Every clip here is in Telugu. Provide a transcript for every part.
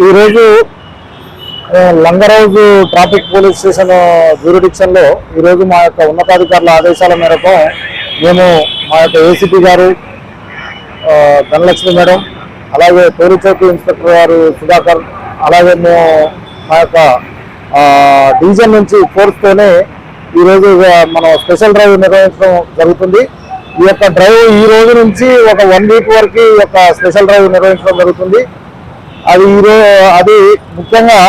ఈరోజు లంగరౌజు ట్రాఫిక్ పోలీస్ స్టేషన్ జ్యూరిడిక్షన్లో ఈరోజు మా యొక్క ఉన్నతాధికారుల ఆదేశాల మేరకు మేము మా యొక్క ఏసీపీ గారు ధనలక్ష్మి మేడం, అలాగే తోలుచౌకి ఇన్స్పెక్టర్ గారు సుధాకర్, అలాగే మేము మా యొక్క డివిజన్ నుంచి ఫోర్స్తోనే ఈరోజు మనం స్పెషల్ డ్రైవ్ నిర్వహించడం జరుగుతుంది. ఈ యొక్క డ్రైవ్ ఈ రోజు నుంచి ఒక 1 వీక్ వరకు ఈ యొక్క స్పెషల్ డ్రైవ్ నిర్వహించడం జరుగుతుంది. అది ముఖ్యంగా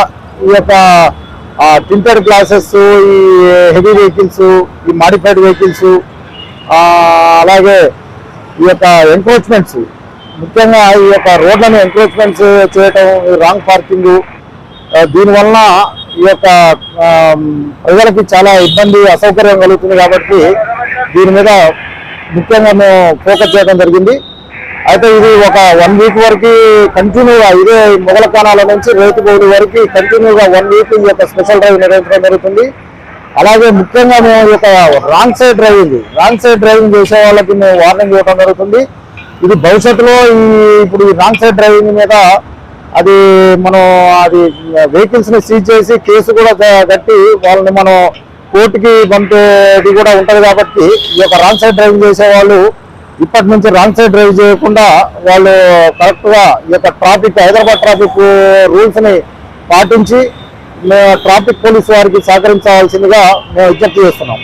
ఈ యొక్క టింటెడ్ గ్లాసెస్, ఈ హెవీ వెహికల్స్, ఈ మాడిఫైడ్ వెహికల్స్, అలాగే ఈ యొక్క ఎంక్రోచ్మెంట్స్, ముఖ్యంగా ఈ యొక్క రోడ్లను ఎంక్రోచ్మెంట్స్ చేయటం, రాంగ్ పార్కింగ్, దీనివలన ఈ యొక్క ప్రజలకి చాలా ఇబ్బంది, అసౌకర్యం కలుగుతుంది. కాబట్టి దీని మీద ముఖ్యంగా మేము ఫోకస్ చేయడం జరిగింది. అయితే ఇది ఒక 1 వీక్ వరకు కంటిన్యూగా ఇదే మొగలకానాల నుంచి రేతుగోడు వరకు కంటిన్యూగా 1 వీక్ ఈ యొక్క స్పెషల్ డ్రైవ్ నిర్వహించడం జరుగుతుంది. అలాగే ముఖ్యంగా మేము ఈ యొక్క రాంగ్ సైడ్ డ్రైవింగ్ చేసే వాళ్ళకి మేము వార్నింగ్ ఇవ్వడం జరుగుతుంది. ఇది భవిష్యత్తులో ఇప్పుడు ఈ రాంగ్ సైడ్ డ్రైవింగ్ మీద మనం వెహికల్స్ ని సీజ్ చేసి కేసు కూడా కట్టి వాళ్ళని మనం కోర్టుకి పంపేది కూడా ఉంటది. కాబట్టి ఈ యొక్క రాంగ్ సైడ్ డ్రైవింగ్ చేసే వాళ్ళు ఇప్పటి నుంచి రాంగ్ సైడ్ డ్రైవ్ చేయకుండా వాళ్ళు కరెక్ట్ గా ఈ యొక్క హైదరాబాద్ ట్రాఫిక్ రూల్స్ ని పాటించి ట్రాఫిక్ పోలీసు వారికి సహకరించవలసిందిగా మేము విజ్ఞప్తి చేస్తున్నాం.